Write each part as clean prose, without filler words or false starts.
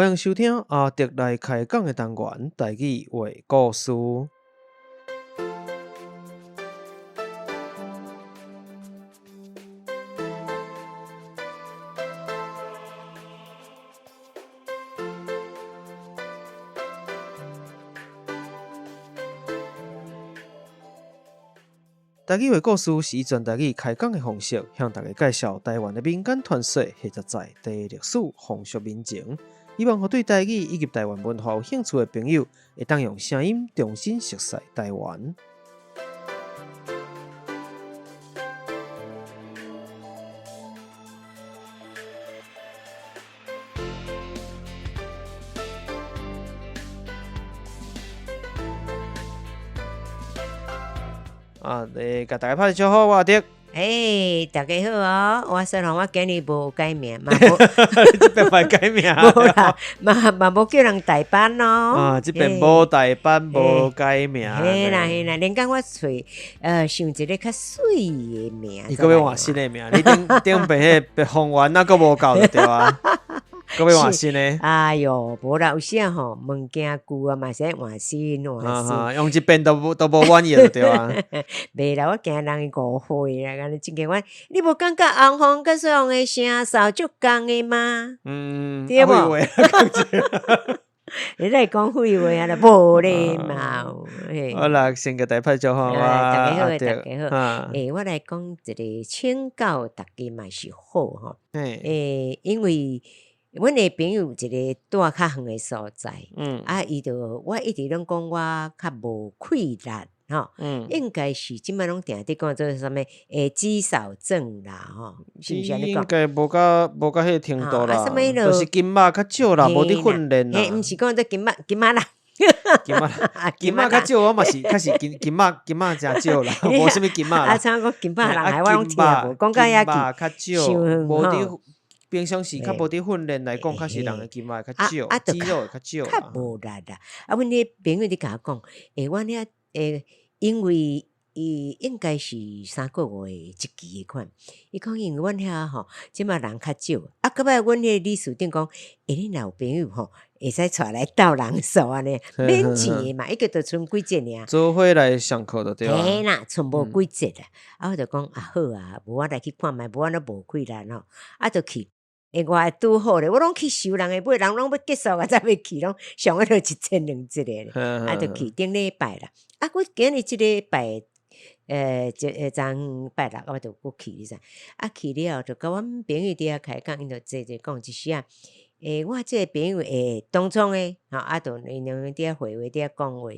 欢迎收听阿德来开讲的单元台语话故事。台语话故事是以全台语开讲的方式，向大家介绍台湾的民间传说或者在地历史、风俗民情，希望对台语以及台湾文化有兴趣的朋友，会当用声音重新熟悉台湾。甲大家拍招呼，我阿德。大家好哦！我说我今日无改名，嘛这边袂改名，无啦，嘛无叫人代班咯。这边无代班，无改名。嘿啦，连讲我想一个较水的名。你搁要换新的名？你顶边迄方圆那个无够就对啊。搁要换新的？哎哟，无啦，有时吼物件旧啊嘛，是换新。用一遍都无满意就对啊。袂啦，我惊人误会啦，安尼真个你无感觉红红甲水红的声扫足共的吗？对无？你来讲废话啊啦，无咧嘛。好啦，先给大家拍招呼大家好，大家好。我来讲一个请教大家嘛是好吼。因为阮的朋友一个住较远的所在，伊就我一直拢讲我较无气力吼，应该是即摆拢定伫讲做啥物肌少症啦吼，是毋是安尼讲？应该无到迄个程度啦，就是筋肉较少啦，无伫训练啦。毋是讲做筋肉啦。筋肉较少，我嘛是确实筋肉真少啦，无啥物筋肉啦。像讲筋肉人害我拢听无，讲到遐去，较少，无伫。平常时较无伫训练来讲，确实人的筋肉较少，肌肉会较少。较无力啦。阮迄朋友伫甲我讲，阮遐因为伊应该是3个月一期的款。伊讲因为阮遐吼，即马人较少。搁摆阮迄理事长讲，你若有朋友吼，会使带来斗人数安尼，免钱的嘛，一个就剩几节尔。做伙来上课就对啊。嘿啦，剩无几节啦。我就讲好啊，无我来去看觅，无我都无气力咯，就去。我拄好咧，我拢去收人的尾，人拢要结束啊，才要去，拢上个就1000、2000咧，就去顶礼拜啦。我今日即礼拜，昨拜六我就过去哩噻。去了后就甲阮朋友伫遐开讲，因就坐讲一时啊。我即个朋友当中诶，就因两个伫遐会话，伫遐讲话，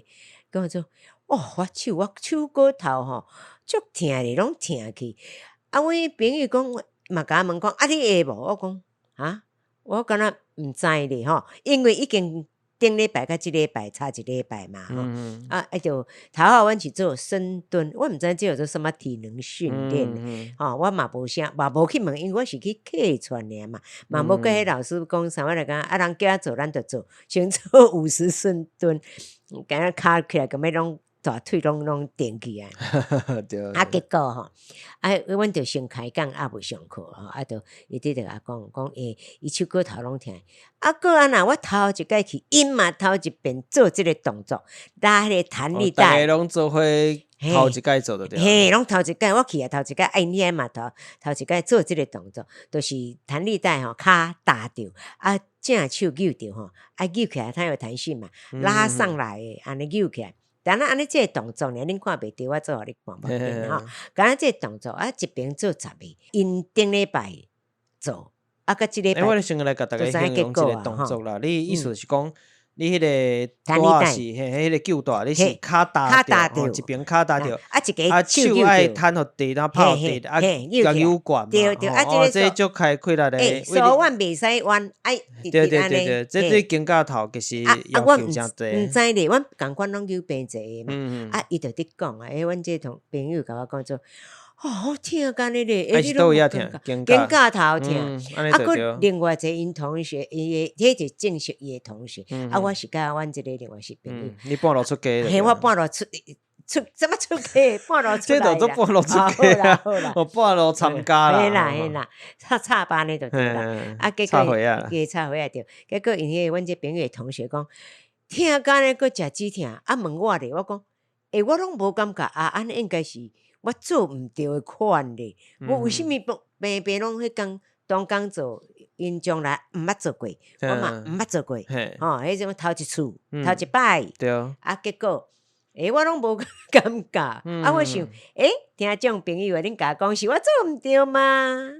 讲做我手骨头吼足疼咧，拢疼去。阮朋友讲。嘛甲我问讲，你会无？我讲我敢若毋知咧吼，因为已经顶礼拜甲即礼拜差一礼拜嘛吼。就头下阮是做深蹲，我毋知即叫做什么体能训练我嘛无啥，嘛无去问，因为我是去客串尔嘛无甲迄老师讲啥，我来讲人叫做咱就做，先做50深蹲，敢若骹起来咁要拢。大腿拢顶起啊！结果吼，阮就先开讲，未上课吼，就伊伫就讲，伊手骨头拢疼。个若我头一摆去，因嘛头一遍做即个动作，拉迄个弹力带。大家拢做伙头一摆做的对。嘿，拢头一摆，我去头一摆，你遐嘛头一摆做即个动作，就是弹力带吼，骹搭着，正手扭着吼，扭起来它有弹性嘛，拉上来安尼扭起来。但安尼即个动作呢，恁看袂着，我做互你看无紧吼。敢即个动作一边做10个，因顶礼拜做，甲即礼拜。我先来甲大家形容一个动作啦。你意思是讲，你迄个带是迄个旧带，你是骹搭着，一边骹搭着，一个手爱摊互地，然后泡地，甲扭管嘛。对，这就开开力咧。手腕袂使弯，对，这对肩胛头其实要求真多。毋知咧，阮共款拢扭平济嘛。伊就伫讲阮即同朋友甲我讲做。好疼干你咧，是都有疼，肩胛头疼。佮另外一个因同学，迄就正式伊的同学。我是甲阮即个另外是朋友。你半路出家。嘿，我半路出怎么出去半路出这来啦，就做半路出好去啊啦好啦，我半路参加啦，嘿啦嘿啦，插班的就对啦。啊，结果插回啊，伊插回啊对，结果因迄阮这朋友的同学讲，听干咧，佫食止痛，啊问我咧，我讲，我拢无感觉啊，安尼应该是我做毋对的款咧，我为什么平平拢迄工当工做，因将来毋捌做过，我嘛毋捌做过，迄种头一次，头一摆，对啊，结果。我拢无感觉，啊，我想，听这种朋友恁甲讲，是我做毋对吗？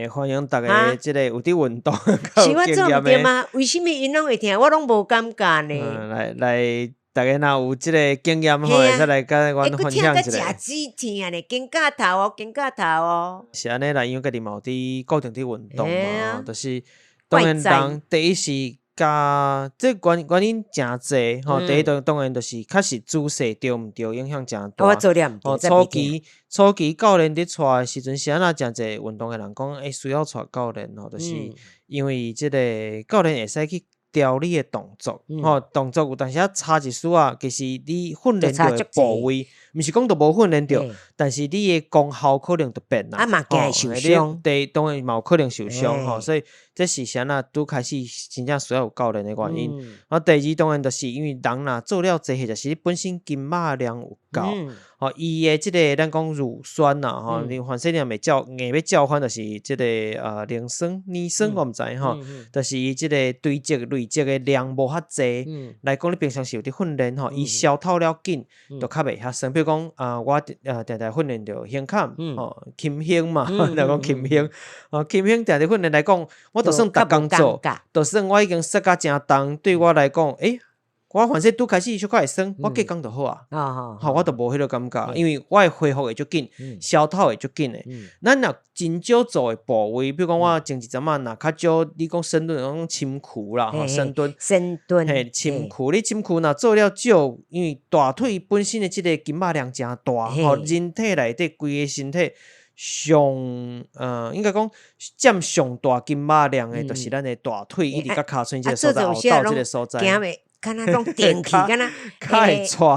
欢迎大家即个有伫运动是我做毋对吗？为什么因拢会听，我拢无感觉呢？来，大家若有即个经验吼，会使来甲阮分享一下。食止痛呢，肩胛头哦，肩胛头哦。是安尼啦，因为家己嘛有伫固定伫运动嘛，就是当然人第一是。加这原因诚济吼，第一当然就是确实姿势对毋对影响诚大。我做了毋对，初期教练伫带的时阵，是安那诚济运动的人讲，需要带教练吼，就是因为即个教练会使去调你的动作，动作有但是差一丝啊，其实你训练到的部位，毋是讲都无训练到，但是你的功效可能就变啦。啊嘛，惊受伤。对，当然嘛有可能受伤吼，所以这是啥呐？拄开始真正需要有教练的原因。然后第二当然就是因为人呐做了这些，就是你本身筋肉量有够，伊的即个咱讲乳酸呐，你反正硬要叫唤就是即个磷酸、磷酸，我毋知吼，就是伊即个累积的量无遐济，来讲你平常是有伫训练吼，伊消透了紧，就较袂遐酸。比如讲我定定训练着胸坎轻胸嘛，就讲轻胸，轻胸定定训练来讲，我就算逐工做，就算我已经摔甲诚重，对我来讲，我反正拄开始小可会酸，我隔工就好啊。我都无迄个感觉，因为我会恢复会足紧，消透会足紧诶。咱若真少做诶部位，比如讲我前一阵仔若较少，你讲深蹲，讲深躯啦，深蹲，深躯，你深躯若做了少，因为大腿本身诶即个筋肉量诚大，人体内底规个身体上应该讲占上大筋肉量诶，就是咱诶大腿一直甲骹胛即个所在，后道即个所在。敢若拢电气，敢若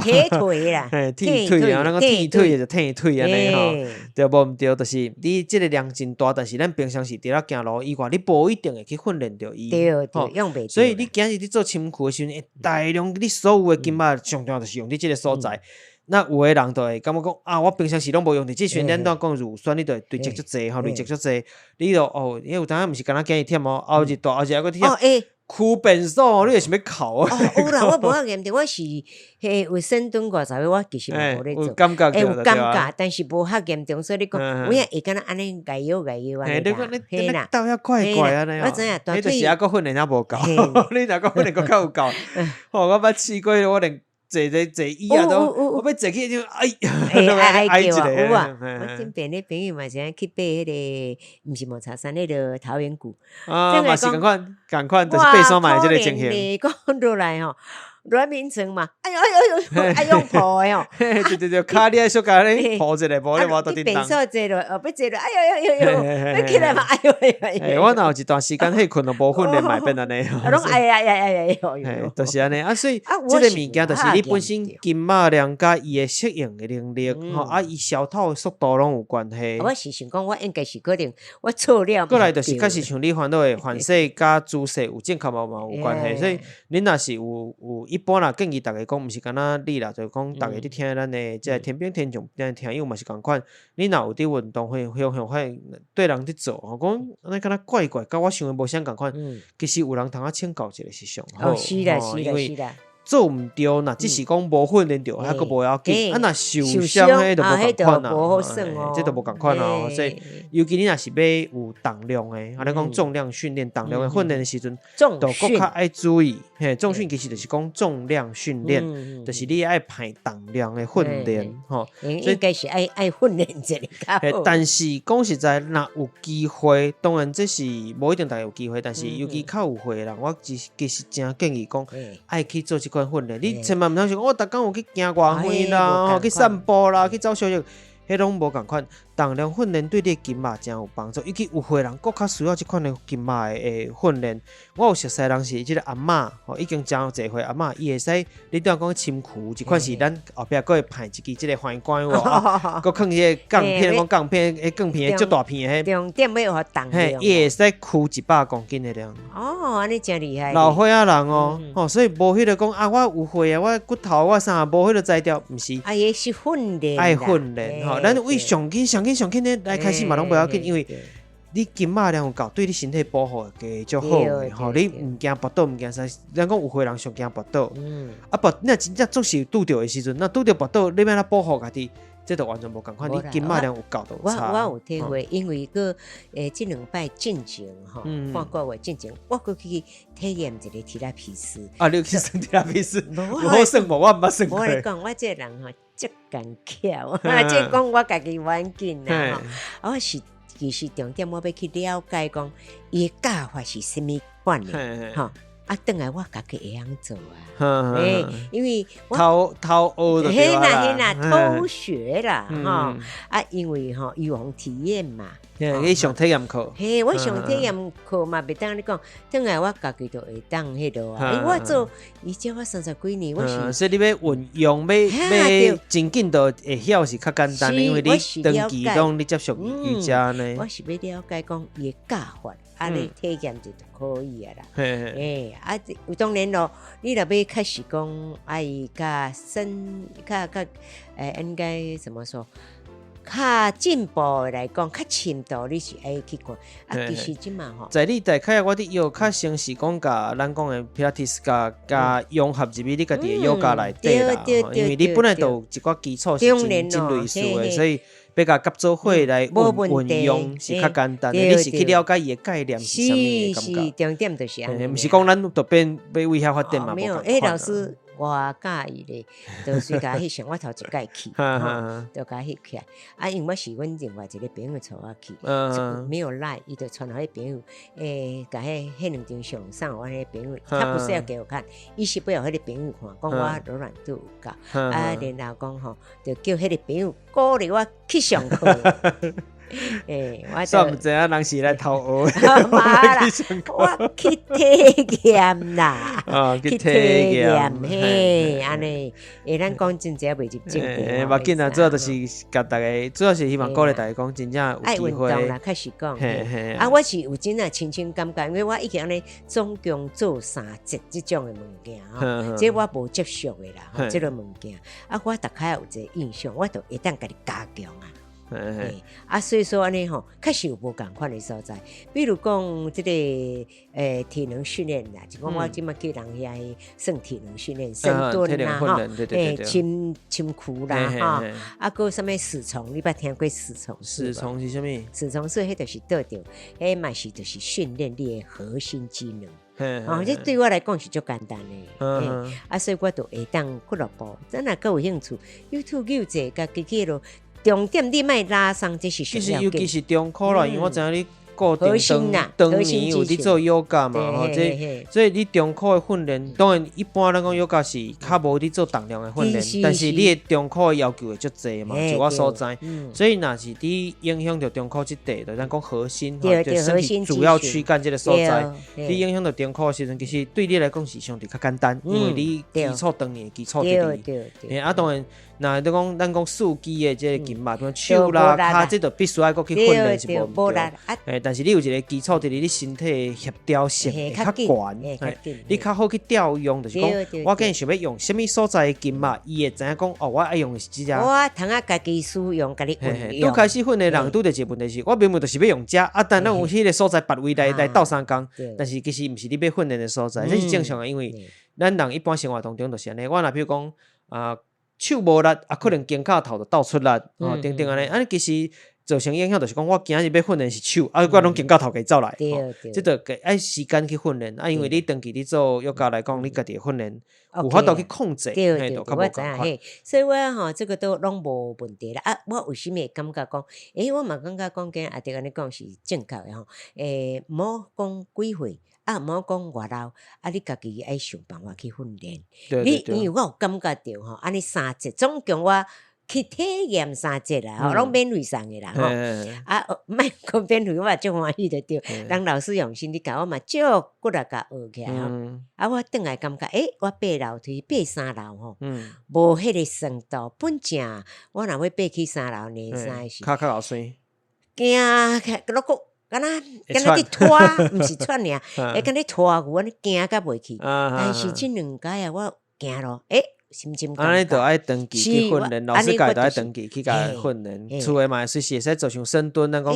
铁腿啦，铁腿啊，那个铁腿就铁腿安尼吼，对无毋对，就是你即个量真大，但是咱平常时伫咧行路以外，你无一定会去训练着伊，对，用袂。所以你今日你做深躯的时阵，大量你所有的筋肉上重要就是用伫即个所在。那有的人就会感觉讲我平常时拢无用伫即训练当讲乳酸，你就会累积足济吼，累积足济，你就因为有当下毋是敢若今日忝哦，后日大后日还佫忝。躯变瘦，你是想要哭啊？有啦，我无遐严重，我是有深蹲过十个，我其实无咧做，有感觉，有感觉，但是无遐严重，所以你讲，我也会敢若安尼解忧安尼啦，嘿啦，斗遐怪安尼我知影，迄就是还佫训练无够，你若佫训练佫较有够，我捌试过，我连坐椅啊都，我要坐起就哎叫啊，有啊，我身边的朋友嘛是去爬迄个，毋是抹茶山迄个桃源谷，嘛是共款，就是爬山嘛，即个情形。讲落来吼。阮眠床嘛，哎呦，爱用抱的哦，对，脚你爱小家咧抱一下，无咧我都叮当。变数坐落，要坐落，哎呦，要起来嘛，哎呦，我若有一段时间迄困都无训练嘛，变安尼。拢哎呀，就是安尼啊，所以即个物件就是你本身筋肉量甲伊的适应的能力，伊消透的速度拢有关系。我是想讲，我应该是可能我错了。过来就是确实像你烦恼的反射甲姿势有正确嘛有关系，所以恁若是有。一般啦，建议大家讲，毋是干那你啦，就是讲大家伫听咱的即个天兵天将，听友嘛是共款。你若有伫运动向快对人伫做，讲安尼敢若怪，甲我想的无啥共款。其实有人通请教一个是上好，是啦。做毋对呐，只是讲无训练着，还佫无要紧。若受伤，迄就无共款啦，这都无共款啦。所以，尤其你若是要有重量的，安尼讲重量训练、重量的训练的时阵，就佫较爱注意。重训其实就是讲重量训练，就是你爱排重量的训练，应该是爱训练一下。但是讲实在，若有机会，当然这是无一定大家有机会，但是尤其较有会的人，我其实真建议讲，爱去做这款训练。你千万毋通想，我逐工有去行外远啦，去散步啦，去走小径。迄拢无共款。重量训练对你的筋肉真有帮助，尤其有岁人佫较需要即款的筋肉的训练。我有熟悉人是即个阿嬷，已经真有侪岁阿嬷，伊会使你拄仔讲深躯，即款是咱后壁佫会派一支即个环管喎，佫放迄个杠片，讲杠片，迄杠片足大片的迄。重点要互重量。伊会使屈100公斤的量。哦，安尼真厉害。老岁仔人哦，所以无迄个讲啊，我有岁啊，我骨头我啥无迄个才调，毋是。啊，也是训练。爱训练吼，咱为上紧的来开始嘛，拢不要紧，因为你筋肉量有够，对你身体保护加足好诶吼。你毋惊跋倒，毋惊啥，咱讲有岁人上惊跋倒。啊，你若真正总是拄着诶时阵，那拄着跋倒，你要哪保护家己？这就完全无共款，你筋肉量有够就有差。我有体会，因为个即2摆进前吼，看过我进前，我过去体验一个提拉皮斯。啊，你有去算提拉皮斯？有好算无？我毋捌算过。我来讲，我这人吼足干巧，即讲我家己远近啦吼。我是其实重点，我要去了解讲伊的教法是啥物款的吼。啊，等下我家己会晓做啊，因为我偷学就对啦，偷学啦，哈啊，因为吼有互体验嘛，你上体验课，嘿，我上体验课嘛，袂当你讲，等下我家己就会当迄落啊，我做伊教我30几年，我是，所以你要运用，要真紧就会晓是较简单，因为你长期拢你接触瑜伽呢，我是要了解讲伊的教法。啊，你体验就可以啊啦。啊，有当然咯，你若要开始讲，伊较深，较应该怎么说？较进步来讲，较深度你是爱去看。啊，其实即嘛吼，在你大概我哋较先是讲甲咱讲的 Pilates 加融合入去你家己的瑜伽内底啦，因为你本来就有一寡基础是真类似的，所以。要甲做伙来运用是较简单的，你是去了解伊的概念是啥物感觉？是重点就是安尼，毋是讲咱就变要为遐发展嘛？没有，老师我介意咧，就随甲迄上我头一届去，就甲翕起来。啊，因为我是阮另外一个朋友带我去，没有赖，伊就传互迄朋友，甲迄2张相送我迄朋友，他不是要给我看，伊是要互迄个朋友看，讲我柔软度有够。啊，然后讲吼，就叫迄个朋友鼓励我去上课。我算唔知啊，人是来偷学。我去体验啦，去体验，嘿，安尼，咱讲真正袂入正。无紧啊，主要就是甲大家，主要是希望鼓励大家讲，真正有机会。爱运动啦，开始讲。啊，我是有真啊，亲感觉，因为我已经安尼总共做3节这种的物件吼，这我无接触的啦，这个物件。啊，我大概有一个印象，我就会当家己加强啊。啊，所以说安尼吼，确实有无共款的所在。比如讲，这个体能训练啦，就讲我即马叫人遐算体能训练，深蹲啦，吼，深躯啦，哈，啊，个什么死虫，你捌听过死虫？死虫是啥物？死虫是迄就是倒着，迄嘛是就是训练你的核心机能。这对我来讲是足简单的。啊，所以我就会当俱乐部，咱若够有兴趣 ，YouTube 有者甲机器咯。重点你莫拉伤，这是其实尤其是中科啦，因为我知影你固定当年有伫做瑜伽嘛，吼，所以你中科的训练，当然一般咱讲瑜伽是较无伫做重量的训练，但是你的中科的要求会足济嘛，就我所知，所以若是你影响到中科即块，就咱讲核心，就身体主要躯干这个所在，你影响到中科的时阵，其实对你来讲是相对较简单，因为你基础当年基础伫你，啊当然。那咱讲四肢的这个筋肉，比如手啦、骹，这就必须要去训练是无对。但是你有一个基础，就是你身体协调性会较悬，你较好去调用，就是讲我今日想要用什么所在的筋肉，伊会知影讲哦，我爱用的是这只。我通啊家己使用，家己运用。拄开始训练人拄着一个问题是，我明明就是要用这，但咱有迄个所在别位来斗相共，但是其实毋是你要训练的所在，这是正常的，因为咱人一般生活当中就是安尼。我若比如讲手无力可能肩胛头就倒出力，等等安尼，其实造成影响就是讲，我今日要训练是手，我拢肩胛头给走来，这就爱时间去训练，因为你长期你做瑜伽来讲，你家己训练有法度去控制，对，我知影，所以我这个都拢无问题啦。啊，我为什么会感觉讲，我嘛感觉讲跟阿弟安尼讲是正确的吼，莫讲几岁。莫讲偌老，你家己爱想办法去训练。你因为我有感觉到吼，安尼3节，总共我去体验3节啦，拢免费送的啦，莫讲免费，我嘛足欢喜着对，人老师用心伫教我嘛，足骨力甲学起来我转来感觉，我爬楼梯爬3楼吼，无迄个深度，本正我若要爬去3楼呢，啥是骹老酸，惊落个。敢若伫拖，毋是喘尔，会敢伫拖牛，安尼惊甲袂去。但是即2届我惊咯，心情安尼就爱长期去训练，老师教就爱长期去甲训练。厝诶嘛，随时会使做像深蹲，咱讲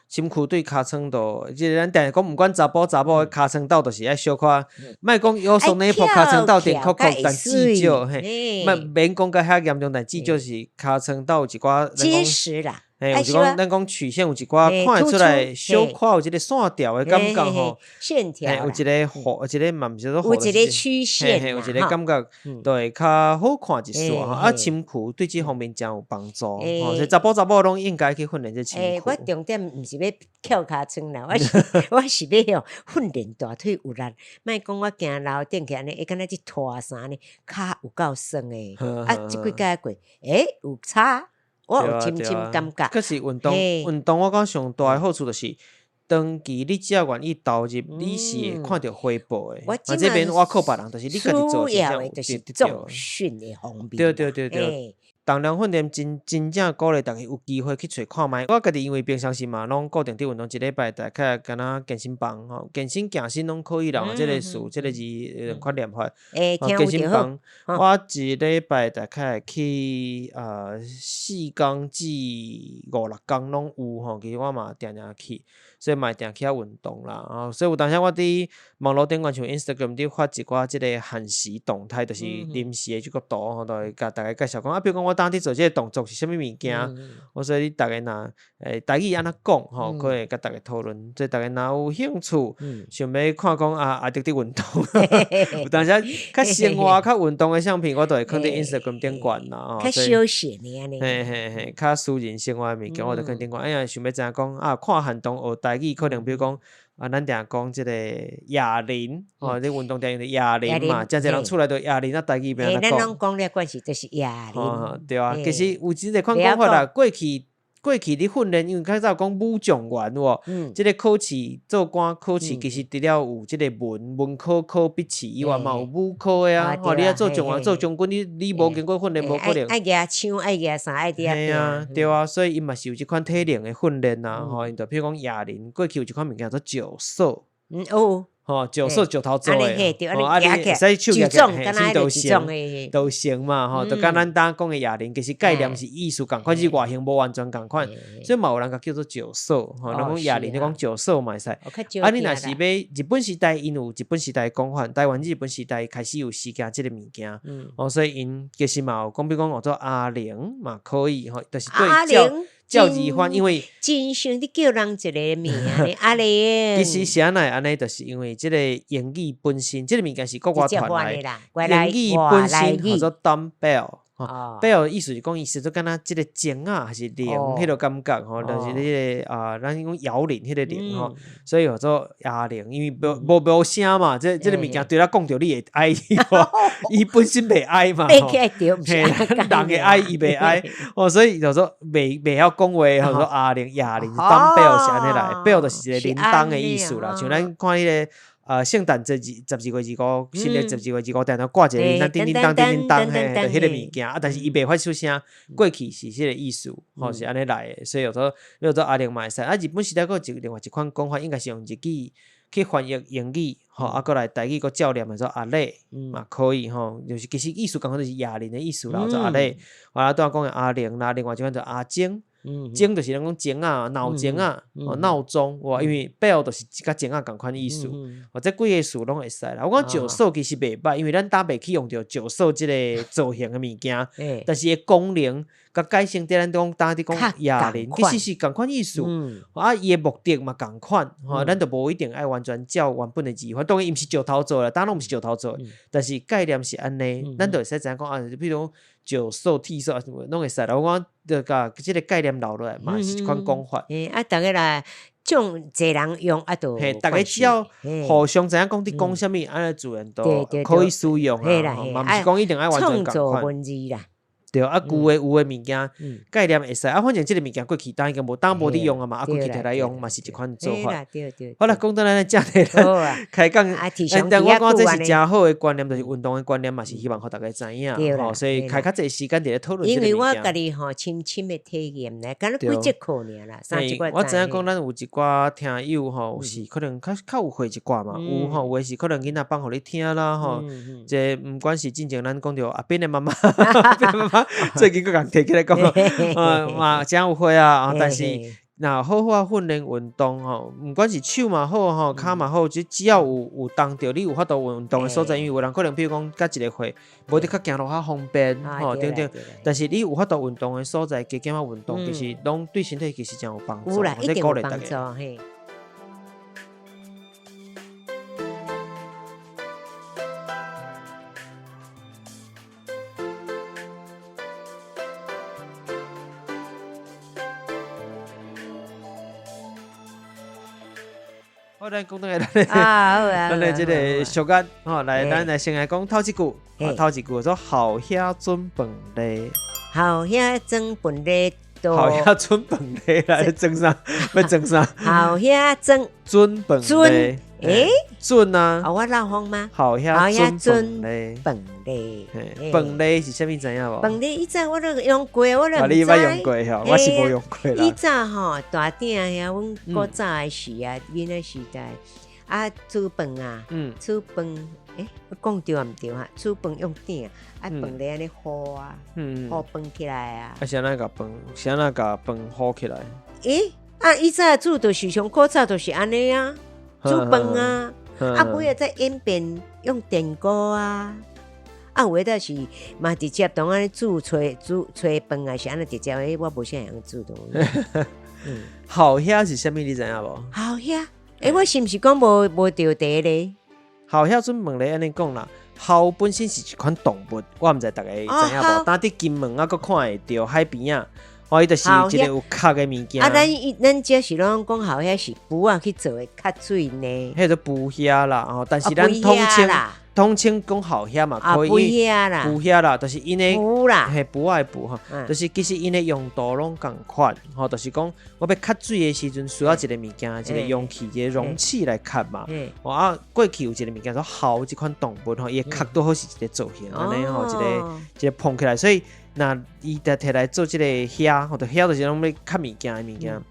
身躯对尻川度，即个咱定讲，毋管查甫诶尻川斗，就是爱小可，莫讲有松那坡尻川斗顶扣扣，但至少嘿，免讲甲遐严重，但至少是尻川斗有一寡结实啦。有一讲，咱讲曲线有一寡看会出来，小可有一个线条诶感觉吼，线条有一个弧，有一个嘛毋是说有一个曲线，有一个感觉，就会较好看一丝吼。身躯对即方面真有帮助吼。所以查甫拢应该去训练这身躯。我重点毋是要翘尻川啦，我是要训练大腿有力。莫讲我行楼顶起安尼，会敢若去拖衫呢，骹有够酸诶。即几届过，有差。我有深深感觉，可是运动我讲上大诶好处就是，长期你只要愿意投入，你是会看到回报诶。这边我靠别人，就是你家己做是这样就是重训诶方面。对。重量训练真正鼓励大家有机会去找看觅。我家己因为平常时嘛，拢固定伫运动，一礼拜大概敢若健身房吼，健身拢可以啦。即个字，即个字快念法。健身房，我一礼拜大概去4工至5-6工拢有吼。其实我嘛定去，所以嘛定去遐运动啦。所以有当时我伫网络顶像 Instagram 伫发一寡即个限时动态，就是临时诶即个图吼，就会甲大家介绍讲比如讲我当伫做即个动作是啥物物件，所以你逐个若台语安怎讲吼，可会甲大家讨论。所以逐个若有兴趣，想要看讲阿迪伫运动，有当时较生活较运动诶相片，我都会放伫 Instagram 顶管啦。较休闲诶安尼。嘿，较私人生活诶物件，我就放顶管。哎呀，想要知影讲看韩动学台语，可能比如讲。咱定讲即个哑铃，你运动定用的哑铃嘛，真侪人出来都哑铃，台语变安怎讲？咱拢讲了关系就是哑铃。对啊，其实有即个款讲法啦。过去你训练，因为较早讲武状元即个考试做官考试，其实除了有即个文科考笔试以外嘛，有武科诶啊。你要做状元、做将军，你无经过训练，无可能。爱举枪，爱举啥，爱伫遐。对啊，所以因嘛是有即款体能诶训练啦。因就譬如讲哑铃，过去有一款物件叫做九瘦。九瘦九头做诶，你会使手举都行嘛，就敢咱当讲诶哑铃，其实概念是意思共款，是外形无完全共款，所以嘛有人甲叫做九瘦，咱讲哑铃，你讲九瘦嘛会使。你若是要日本时代，因有日本时代讲法，台湾日本时代开始有时间即个物件，所以因其实嘛有讲，比如讲学做哑铃嘛可以，就是对教育法，因为真想你叫人一个名阿玲，其实是安尼，就是因为即个英语本身，即个物件是国外传来，英语本身叫做 dumbbell。bell 意思是讲意思，就敢若即个钟还是铃，迄个感觉就是迄个咱讲摇铃迄个铃所以叫做哑铃，因为无声嘛，即个物件对咱讲着你会爱伊本身袂爱嘛，人会爱伊袂爱所以叫做袂晓讲话，叫做哑铃 dumbbell 是安尼来 ，bell 就是一个铃铛的意思啦，像咱看迄个。圣诞节12月25，新历12月25，定定挂一个铃铛，叮叮当，叮叮当，嘿，就迄个物件但是伊袂发出声，过去是迄个意思，是安尼来的，所以叫做哑铃嘛会使。日本时代佫有另外一款讲法，应该是用日语去翻译英语，佫来台语佫照念做哑铃嘛可以就是其实意思共款就是哑铃的意思啦，做哑铃。拄讲哑铃啦，另外一款叫哑钟。钟就是咱讲钟闹钟闹钟因为 bell 就是甲钟共款意思，这几个词拢会使啦。我讲九瘦其实袂歹，因为咱搭袂去用着九瘦即个造型的物件，但是功能甲改成伫咱讲搭伫讲哑铃，其实是共款意思。伊的目的嘛共款，咱就无一定爱完全照原本的字法。当然伊毋是石头做啦，当然拢毋是石头做，但是概念是安尼，咱就会使知影讲比如九瘦、剃瘦什么拢会使啦。我讲就甲即个概念留落来嘛，是一款讲法。逐个来种侪人用就逐个只要互相知影讲伫讲啥物，安尼自然都可以使用嘛，毋是讲一定爱完全共款。创造文字啦。对啊，旧的有的物件嗯概念会使啊，反正即个物件过去当已经无当无伫用啊嘛，啊过对啦去摕来用对啦嘛是一款做法。嘿啦，对对。好啦，讲到咱正题好啊咱开讲，啊提倡但我比较久安尼讲这是真好的观念，就是运动的观念嘛，是希望互大家知影对啦吼，所以嘿啦开较济时间伫咧讨论即因为个物件。我家己吼深深的体验咧，敢若对几节课尔啦，三节课我知影讲嘿咱有一寡听友吼是可能较有会一寡嘛，有吼有诶是可能囡仔放互你听啦吼，这毋管是进前咱讲着阿斌的妈妈，阿斌的妈妈最近佫共提起来讲，嘛真有会啊，但是。那好好训练运动吼，毋管是手嘛好吼，骹嘛好，只要有当着你有法度运动的所在，因为有人可能比如讲甲一个会，无得较行路较方便吼，等等。但是你有法度运动的所在，加减啊运动，其实拢对身体其实真有帮助，有啦，一定有帮助大家。嘿。好，咱讲倒来，咱的即个俗语吼，来，咱来先来讲头一句，头一句说好遐准饭嘞，好遐装饭嘞，好遐准饭嘞，来装啥？要装啥？好遐装准饭嘞，诶，准啊！我老风吗？好遐准饭嘞，饭嘞，饭嘞是啥物知影无？饭嘞，以前我都用过，我都毋知。你捌用过吼？我是无用过啦。以早吼，大鼎遐，阮古早诶时啊，囡仔时代啊，煮饭啊，煮饭，我讲对啊毋对哈？煮饭用鼎，啊，饭嘞安尼糊啊，糊饭起来啊。啊，是安那甲饭，是安那甲饭糊起来？以早煮就是上古早就是安尼啊，煮饭啊，啊，尾仔再演变用电锅啊。啊，有诶，倒是嘛直接当安尼煮炊饭啊，是安尼直接诶，我无啥样煮东西。好遐是啥物？你知影无？好遐，我是毋是讲无着地咧？好遐准问咧安尼讲啦，蚝本身是一款动物，我毋知大家知影无？当伫金门啊，佫看会着海边啊，伊就是一个有壳诶物件。啊，咱这是拢讲好遐是布啊去做诶较水呢。迄个布遐啦，吼，但是咱统称讲好遐嘛，可以布遐啦，就是因诶布啦，嘿布爱布吼，就是其实因诶用途拢共款，吼，就是讲我要吸水诶时阵需要一个物件，一个容器，一个容器来吸嘛。啊，过去有一个物件说蚝这款动物吼，伊诶壳都好是一个造型安尼吼，一个捧起来，所以那伊就摕来做即个遐，或者遐就是拢要吸物件诶物件。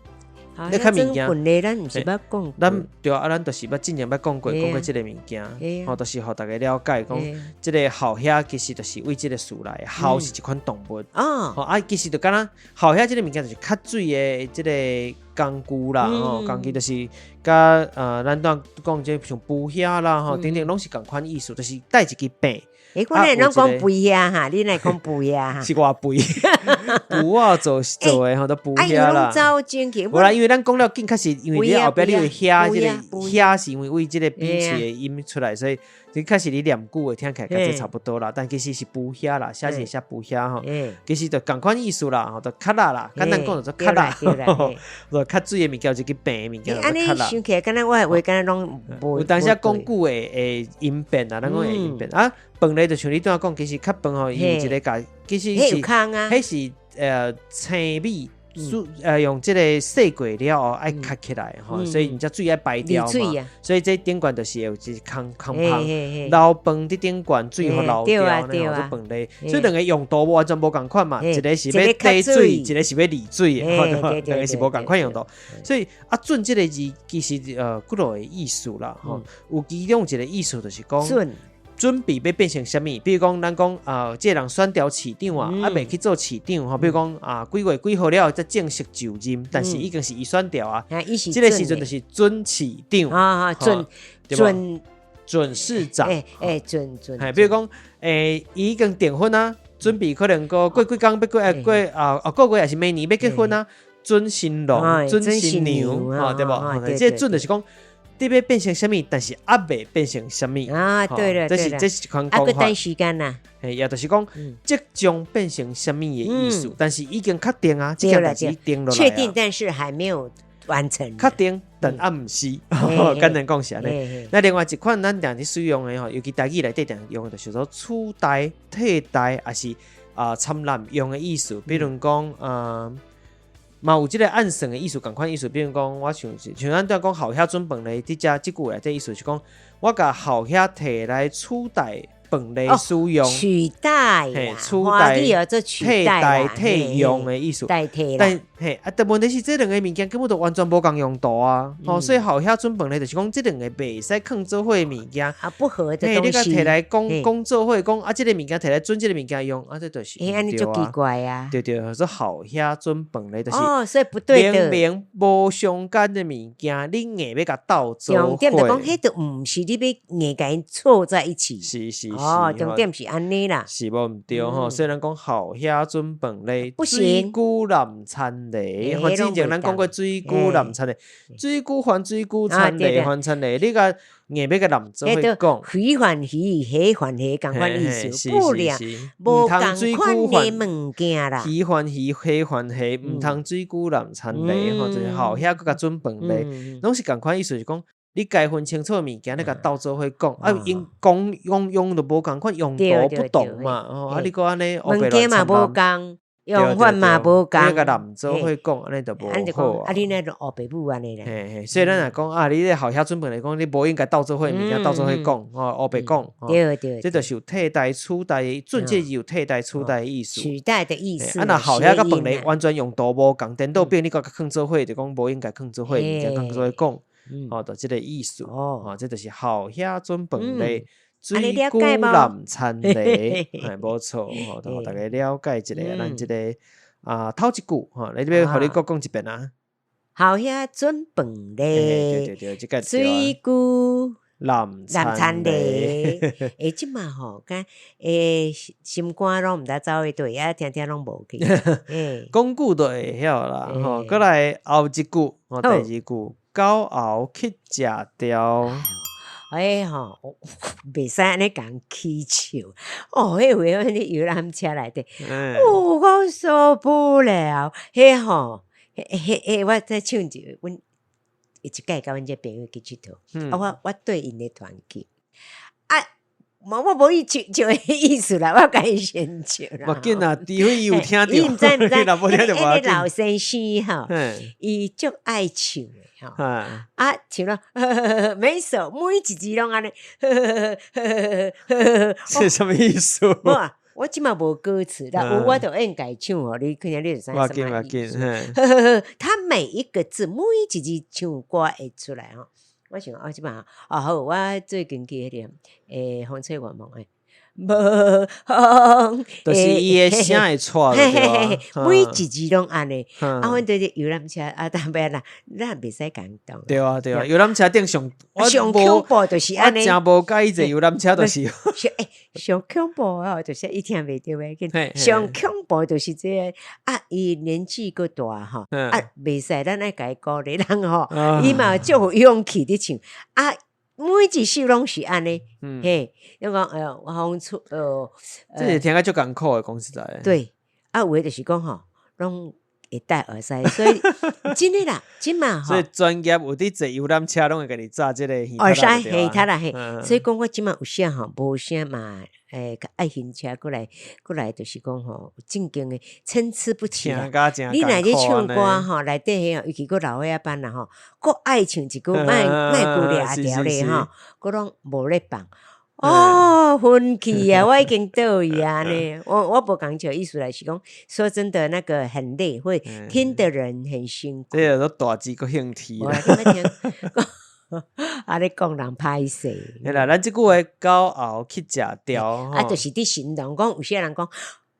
你看物件，咱毋是捌讲，咱对啊，咱就是捌之前捌讲过即个物件，吼，就是互大家了解讲，即个蚝遐其实就是为即个事来，蚝是一款动物，吼啊，其实就敢若蚝遐即个物件就是吸水的即个工具啦，吼，工具就是甲咱讲即像布遐啦，吼，等等拢是共款意思，就是带一支柄。我那拢讲肥遐哈，你来讲肥遐哈，是偌肥，布啊做诶吼，都布遐啦。无啦，因为咱讲了紧，确实因为你后壁你会遐即个遐是因为为即个鼻喙的音出来，所以你确实你念久的听起来甲这差不多啦。但其实是布遐啦，写是写布遐吼，其实就共款意思啦，吼，就卡啦啦，简单讲就做卡啦，就卡水的物件就去变的物件就卡啦。想起来，敢若我话敢若拢无。有当时讲久的音变啊，咱讲会音变啊。饭咧就像你拄仔讲，其实较饭吼，伊有一个家，其实是迄是青米，用即个洗过了后爱吸起来吼，所以人家水爱排掉嘛，所以这顶管就是有一空空芳，捞饭伫顶管水互捞掉，然后做饭咧，所以两个用途完全无共款嘛，一个是要滴水，一个是要离水，两个是无共款用途，所以啊准即个字其实几落的意思啦，吼，有其中一个意思就是讲。准备要变成什么？比如讲，咱讲这个人选调市长啊，未去做市长吼。比如讲几月几号了才正式就任，但是已经是伊选调啊。这个时阵就是准市长啊，准市长。准。比如讲，伊已经订婚啊，准备可能过几工要过个月还是明年要结婚啊，准新郎、准新娘，对不？这准就是讲。你要变成什么？但是还未变成什么啊？对了，这是一款讲法。等时间呐，也就是讲，即将变成什么的意思？但是已经确定啊，这件代志定落来，确定，但是还没有完成。确定，但还唔是。简单讲是安尼。那另外一款咱常时使用的吼，尤其台语内底常用的，就是说取代、替代，还是参滥用的意思，比如讲嘛有即个暗算的意思，共款意思，比如讲我像咱拄讲后遐准饭咧，即句内底意思是讲，我甲后遐摕来取代饭咧使用，取代啦，取华语叫做取代啦，替用的意思，代替啦。但问题是这两个物件根本就完全无共用途啊！所以后遐准饭咧，就是讲这两个袂使放做伙的物件，不合的东西。你甲摕来讲做伙，讲这个物件摕来准这个物件用，这就是安尼就奇怪啊！对，说后遐准饭咧，就是所以不对的，明明无相干的物件，你硬要甲斗做伙。重点就讲，迄就唔是你要硬甲因凑在一起。是，重点是安尼啦，是无毋对吼。虽然讲后遐准饭咧，不行，水久难参咧。之前咱讲过水久难参咧，水久还水久，参咧还参咧，你甲硬要甲남做伙讲，鱼还鱼，虾还虾，共款意思，不良无共款的物件啦。鱼还鱼，虾还虾，毋通水久难参咧，吼，就是后遐搁甲准饭咧，拢是共款意思，是讲你该分清楚的物件，你甲斗做伙讲，因讲用都无共款，用途不同嘛，你搁安尼物件嘛无共。用法嘛无共，你甲남做伙讲，安尼就无好啊。你那种黑白母安尼啦。所以咱若讲你咧后遐准饭来讲，你无应该斗做伙物件，斗做伙讲，黑白讲。对，这就是有替代取代，准这有替代取代的意思。取代的意思。若后遐甲饭咧完全用途无共，颠倒变你甲放做伙，就讲无应该放做伙物件，放做伙讲，就这个意思。这就是后遐准饭咧。水久难参咧，无错，互大家了解一下，咱这个头一句，你这边互你讲一遍啊。后遐准饭咧，对，这个水久难参咧。即嘛吼，心肝拢毋知走去对啊，听拢无去。讲句就会晓啦，过来后一句，第二句，狗后去食条。袂使安尼讲起笑，迄回迄个游览车内底，我受不了，我在唱一个，阮一届甲阮这朋友去佚佗，我对因的团去，我无伊唱的意思啦，我甲伊先唱啦。无紧啊，除非伊有听到，伊毋知，若无听到无要紧。老先生伊足爱唱的。唱了每首每一字拢安尼，是什么意思？我即嘛无歌词啦，我就应该唱你可能你就知什么意思。他每一个字每一字唱歌会出来我想即嘛好，我最近去迄个风吹愿望无风，就是伊的声会出来，每一字拢安尼。阮对游览车当然啦，咱袂使讲动。对啊，游览车顶上恐怖就是安尼。我真无介意坐游览车，就是上恐怖就是伊听袂着诶。上恐怖就是这伊年纪够大袂使咱爱甲伊鼓励人伊嘛足有勇气伫唱每一首拢是安尼，你讲我风出这是听起来足艰苦诶，讲实在。对，有诶就是讲拢会戴耳塞，所以真诶啦，真嘛所以专业有伫坐游览车，拢会甲你炸这个耳塞耳塞啦，所以讲我即嘛有啥无啥嘛。爱行车过来，就是讲正经的参差不齐啦。你若咧唱歌内底尤其个老岁仔班啦佫爱唱一句，卖句掠条咧佫拢无咧放。分气啊！我已经倒去啊呢。我不讲笑，意思来是讲，说真的，那个很累，会听的人很辛苦。这都大字个兴趣啦。你讲人歹势。啦，咱即句话狗后去食条，就是伫形容讲，有些人讲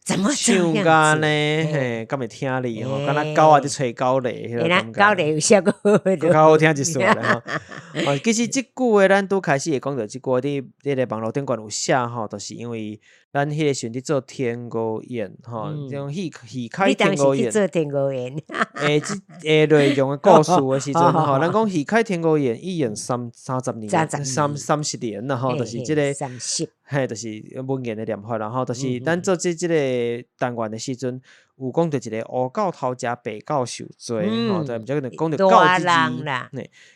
怎么唱歌呢？敢会听你敢若狗伫吹狗咧，狗咧有啥个较好听一撮咧其实即句话咱拄开始会讲到即句，伫迄个网络顶悬有写就是因为咱迄个时阵伫做天鹅宴种戏开天鹅宴。你当时去做天鹅宴？内容的故事的时阵咱讲戏开天鹅宴一演30年，30年啦就是即个30。就是文言的念法啦就是咱做即个单元的时阵，有讲到一个乌狗偷食白狗受罪，就毋则讲到狗大之字，人啦，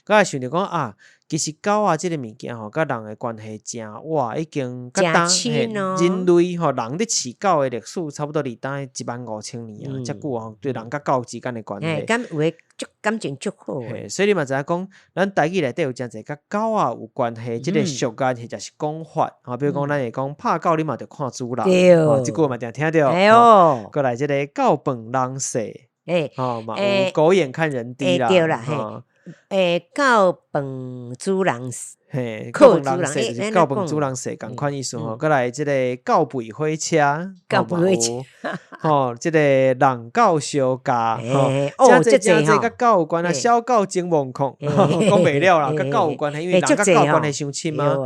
佮想着讲啊，其实狗啊，即个物件甲人的关系真哇，已经真当亲哦人类人咧饲狗的历史差不多伫当15000年啊，遮久对人甲狗之间的关系。敢有诶感情足好诶，所以你嘛知影讲，咱台语内底有真侪甲狗啊有关系，即个俗语或者是讲法，比如讲咱会讲拍狗，你嘛着看主人，即句嘛定听着。哎哟，过来即个狗饭人食，嘛有狗眼看人低啦，对啦，狗饭主人嘿，狗饭人食就是狗饭主人食共款意思过来即个狗吠火车，狗吠火车，即个人狗相加，真侪甲狗有关啊，小狗情梦控，讲袂了啦，甲狗有关系，因为人甲狗关系伤亲嘛。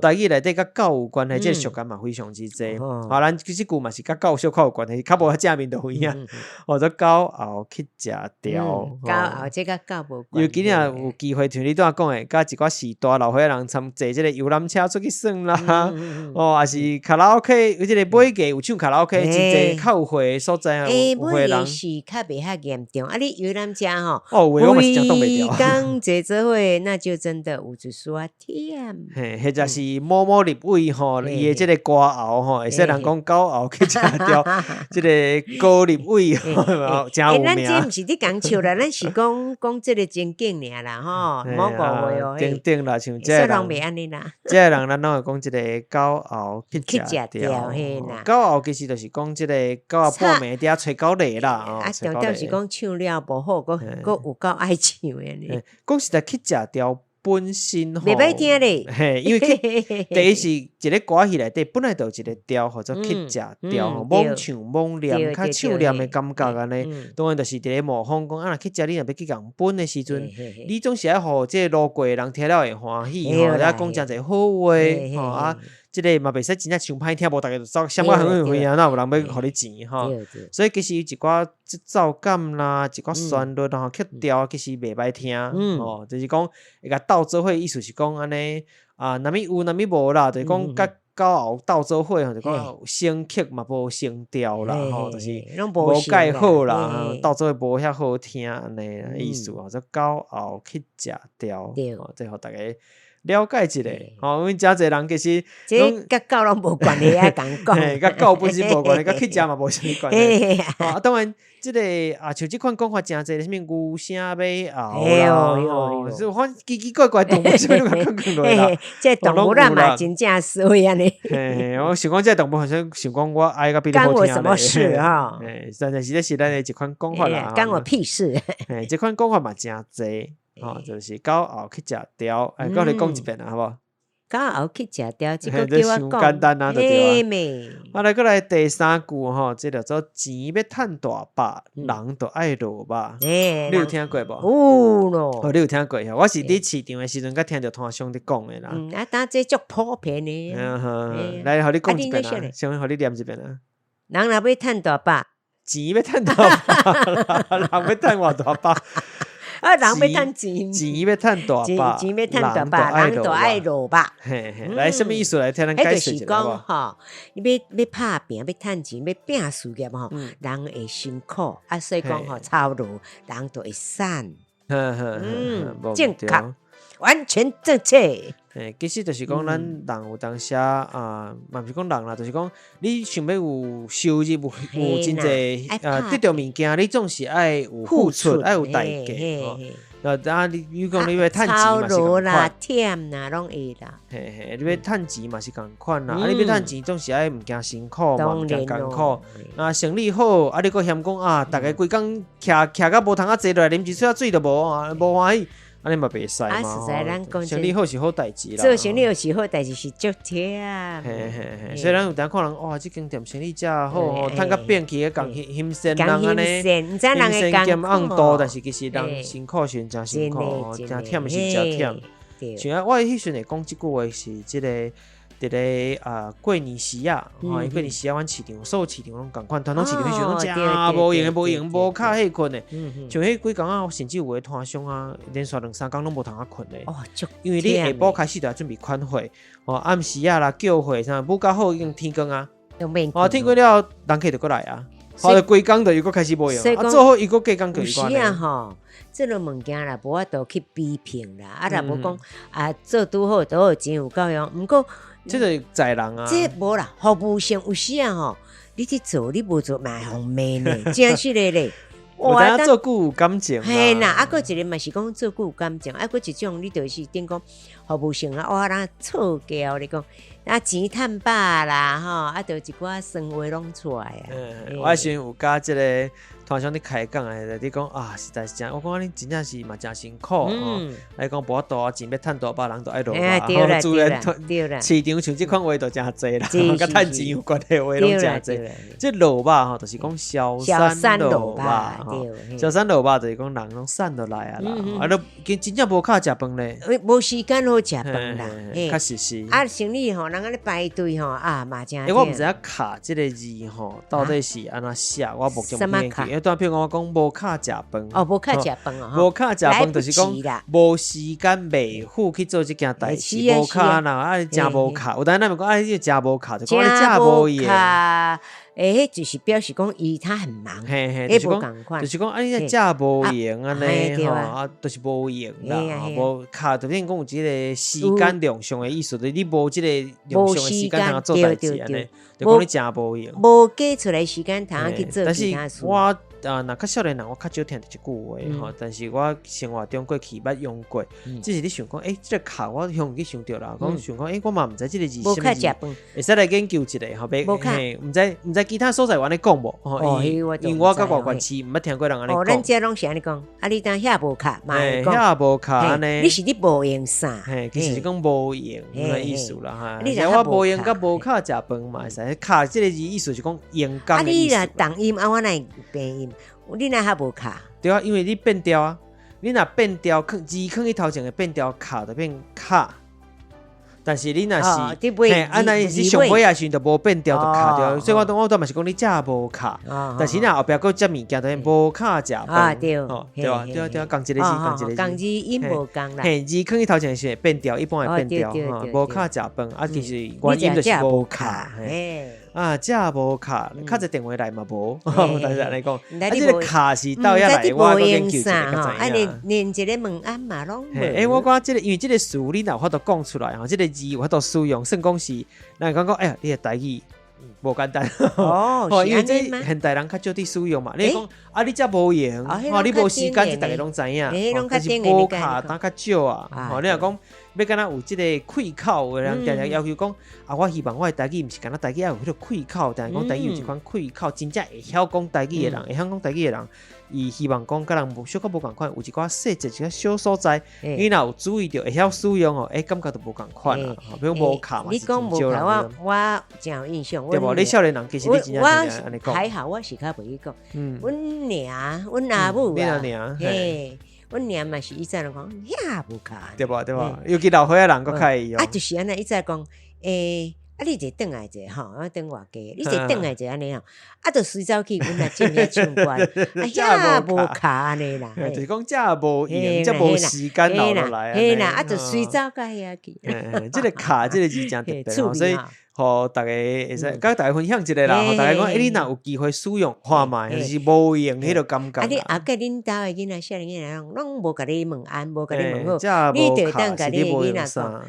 台语内底甲狗有关系，即个俗语嘛非常之济。咱即句嘛是甲狗小可有关系，较无正面就有影。做狗后去食条，狗后即甲狗无关。尤其有机会像你拄仔讲诶，甲一寡时大老岁人参坐即个游览车出去耍啦，也是卡拉 OK， 有即个买价有唱卡拉 OK， 真济较有会所在啊，有会人是较袂遐严重。啊，你游览车有我嘛是真挡袂掉。刚坐做伙，那就真的有一丝甜。或者是某某立委伊诶即个歌喉会使人讲狗后去食条，即个高立委真有名。咱这毋是你讲笑啦，咱是讲即个情景尔啦，莫误会哦。定啦，像即个人袂安尼啦。即个人咱拢会讲即个狗后去食条，狗后其实就是讲即个狗啊破命伫吹狗犁啦，重点是讲唱了无好，佫有够爱唱诶呢。讲实在去食条本身袂歹听咧，因为第一是一个歌戏内底本来就有一个调，或者去食调，猛唱猛念，较唱念的感觉安尼。当然就是伫咧模仿讲，若去食你若要去共本的时阵，你总是爱互即个路过的人听了会欢喜，然后讲真侪好话，啊，即个嘛袂使真正唱歹听，无逐个就走相关很远啊，哪有人要互你钱所以其实一寡节奏感啦，一寡旋律曲调其实袂歹听，就是讲会甲斗做伙，意思是讲安尼啊，若物有若物无啦，就是讲甲狗后斗做伙就讲升曲嘛无升调啦，就是无介好啦，斗做伙无遐好听安尼意思做狗后去食调，最互大家了解一下，因为真侪人其实这甲狗拢无关系啊，讲讲，甲狗本身无关系，甲去食嘛无啥物关系。当然，即个像即款讲法真侪，啥物牛声要后啦，就反奇奇怪怪动物啥物都甲讲落啦。这动物啦嘛真正衰安尼。我想讲这动物好像想讲我爱甲比你好听咧。干我什么事啊？真正是咱的一款讲法啦。干我屁事！这款讲法嘛真济。就是狗后去食条，我你讲一遍好无？狗后去食条，这个叫我讲，简单啊，就对啊。来，过来第三句这叫做钱要趁大把，人就爱落肉。你有听过无？有咯。你有听过？我是伫市场的时阵，甲听着摊商伫讲的啦。但这足普遍的。来，互你讲一遍啊，先互你念一遍啊。人若要趁大把，钱要趁大把，人要趁偌大把。人要趁钱，钱要趁大把，钱要趁大把，人就爱落肉。来，什么意思？来听咱解释一下。讲你要拍拼，要趁钱，要拼事业人会辛苦所以讲操劳，人就会散。正确，完全正确。其实就是讲，咱人有当时嘛毋是讲人啦，就是讲你想要有收入，有真济得到物件，你总是爱有付出，爱有代价。你讲你要趁钱嘛是共款，忝啦，拢会啦。你要趁钱嘛是共款啦。你要趁钱总是爱毋惊辛苦嘛，毋惊艰苦。生理好，你佫嫌讲逐个规工徛甲无通坐落来，啉一撮水都无欢喜。安尼嘛袂使嘛，实在咱讲生理好是好代志啦。做生理好是好代志，是足忝。所以咱有当看人哇，即间店生理真好，趁甲变去共欣羡人安尼，欣羡兼昂多，但是其实人辛苦时真辛苦，真忝是真忝。像我迄时阵会讲即句话是即个。伫咧过年时啊，过年时啊，阮市场所有市场拢共款，传统市场迄时阵真无用诶，无卡迄困诶。像迄几工甚至有诶摊商连续2-3工拢无通困咧。因为你下晡开始就要准备款货，暗时啦叫货啥，舞较好已经天光啊。天光了，人客就过来啊。或者规工就又搁开始无用，做好伊搁过工就有时啊吼，这种物件啦，无法度去比拼啦，啊，若无讲做拄好都有钱有够用，毋过这就在人啊，这无啦，服务性有时啊吼，你去做你无做嘛互骂呢，真是的咧。有当做久有感情啦，嘿啦，啊，佫一个嘛是讲做久有感情，啊，佫一种你就是顶讲服务性啦，哇，人错交你讲，啊钱趁饱啦吼，啊，就一寡生活拢出来啊。我时有甲即个团长咧开讲诶，你讲啊，实在是真，我讲你真正是嘛真辛苦哦。来讲无多钱要趁大把人都爱落吧，对啦，资源对啦，市场像即款话都真济啦，甲趁钱有关系话拢真济。即落吧吼，就是讲小山落吧，小山落吧就是讲人拢散落来啊啦，啊，都真正无卡食饭咧，无时间好食饭啦，确实是。啊，生理吼，人安尼排队吼，啊嘛真。我毋知影卡即个字吼，到底是安怎写，我目前无记。因为譬如我讲无卡食饭，无卡食饭哦，无卡食饭就是讲无时间袂赴去做即件代志，无卡啦，啊，真无卡。有当咱咪讲，你真无卡，就讲你真无闲。迄就是表示讲伊他很忙，就是讲，就是讲，你真无闲安尼吼，啊，就是无闲啦，无卡，就变讲有即个时间量上的意思，你无即个量上的时间通做代志安尼，就讲你真无闲，无计出来时间通去做其他事。我若较少年人，我较少听到即句话吼，但是我生活中过去捌用过，只是你想讲，即个卡我向去想到啦，讲想讲，我嘛毋知即个字什么字，会使来研究一下吼，毋知其他所在有安尼讲无？因为我甲外县市毋捌听过人安尼讲。咱遮拢是安尼讲，啊，你当遐无卡嘛？遐无卡安尼，你是你无用啥？其实是讲无用个意思啦哈。我无用甲无卡食饭嘛，会使卡即个字意思是讲用工的意思。啊，你若动音啊，我乃变音，你若遐无卡？对啊，因为你变调啊，你若变调，字放去头前的变调卡就变卡。但是你若是，安尼是上尾啊时就无变调就卡掉，所以我都嘛是讲你真无卡，但是若后壁佫接物件就无卡食饭，对吧？对啊，讲一个字，讲一个字，讲字音无共啦，字放去头前是变调，一般会变调，无卡食饭，啊，其实原因就是无卡，啊，真无卡，卡一电话来嘛无，但是安尼讲，啊，这个卡是到遐来，我研究一下，啊，连一个问安嘛拢无。我讲这个，因为这个词你若法度讲出来吼，这个字有法度使用，算讲是，咱讲哎呀，你的台语无简单，因为这现代人较少伫使用嘛。你讲啊，你遮无闲，你无时间，这大家拢知影，但是无卡打较少啊。你若讲要敢若有这个开口的人，常常要求讲啊，我希望我的台语毋是敢若台语要有迄个开口，但是讲台语有一款开口，真正会晓讲台语的人，会晓讲台语的人。伊希望讲甲人无小可无共款，有一寡细节一个小所在，你若有注意到会晓使用哦，感觉都无共款啦。比如无卡嘛，你讲无卡，我真有印象。对无？你少年人其实你真正是安尼讲。还好，我是较袂去讲。阮娘，阮阿母啊，嘿，阮娘嘛是伊早讲遐无卡，对无？对无？尤其老岁仔人佫较会用。啊，就是安尼，伊早讲啊，你坐转来者吼，我等外家，你坐转来者安尼吼，啊，就随走去，阮来进遐唱歌，啊，遐无卡安尼啦，就是讲遮无闲，遮无时间留落来，嘿啦，啊，就随走到遐去。这个卡，这个字真特别，所以互大家会使甲大家分享一个啦，互大家讲，你若有机会使用看卖，就是无用迄个感觉。啊，你后盖恁兜的囡仔、少年囡仔拢无甲你问安，无甲你问好，你就当甲你囡仔讲。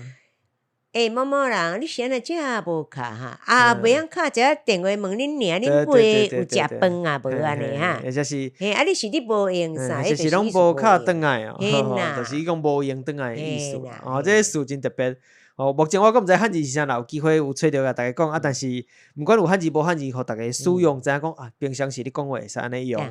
某某人，你现在真无卡哈？啊，袂晓卡，只电话问恁娘，恁陪有食饭啊？无安尼哈？就是，啊，你是你无用啥？就是拢无卡转来哦，就是伊讲无用转来的意思啦。这个词真特别。目前我阁毋知汉字是啥，有机会有找到甲大家讲啊。但是毋管有汉字无汉字，互大家使用，知影讲啊，平常时你讲话会使安尼用。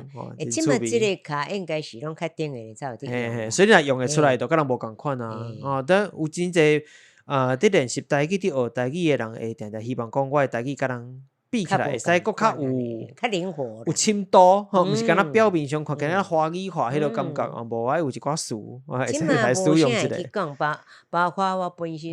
即马即个卡应该是拢较顶诶，才有滴。所以你若用会出来，就甲人无共款啊。但有真济。伫练习台语、伫学台语的人，会定定希望讲我的台语甲人比起来，会使佫较有较灵活，有深度，毋是敢若表面上看，敢若华语化迄个感觉啊，无爱有一寡词，会使来使用一下。包括我本身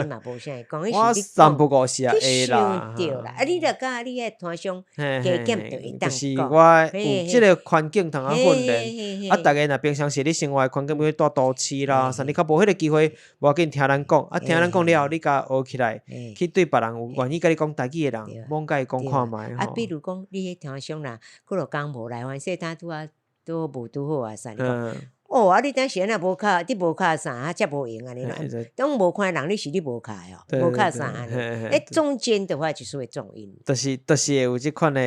嘛无啥会讲，我三不五时啊会啦。啊，你著甲你迄团商加减就会当就是我有即个环境通啊训练，啊，逐个若平常时你生活环境要住都市啦，甚至较无迄个机会，无要紧听咱讲，啊，听咱讲了后，你甲学起来，去对别人有愿意甲你讲台语的人，罔讲甲伊讲看卖啊，比如讲你迄听伤啦，佫落工无来，反正他拄啊都无拄好啊，啥你讲。啊！你当时若无卡，你无卡啥，啊，才无用安尼啦。当无看人，你是你无卡哦，无卡啥安尼。中间的话就是会重音。就是会有即款的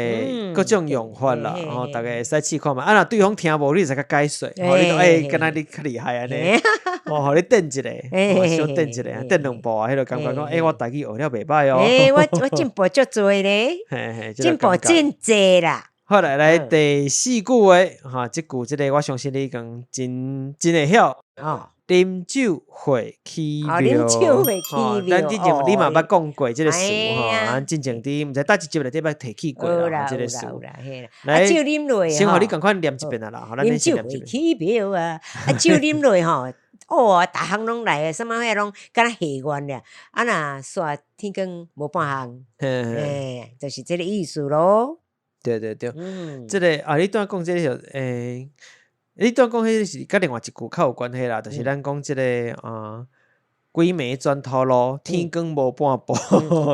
各种用法啦，吼，大家会使试看嘛。啊，若对方听无，你就甲解说，吼，你讲敢若你较厉害安尼，哦，互你电一个，小电一个，电2步啊，迄个感觉讲，我台语学了袂歹哦。我进步足多咧，进步真济啦。好来第4句话，哈，即句即个我相信你讲真会晓。啉酒会起庙，咱之前你嘛捌讲过即个词吼，之前伫毋知搭一集内底捌提起过啦，即个词。来，酒啉落，先互你赶快念一遍啦，吼，咱啉酒会起庙啊！酒啉落吼，逐项拢来诶，什么遐拢敢若下愿了，啊若煞天光无半项，就是即个意思咯。对，即个啊，你拄仔讲即个你拄仔讲迄是甲另外一句较有关系啦，就是咱讲即个鬼暝转头路，天光无半步，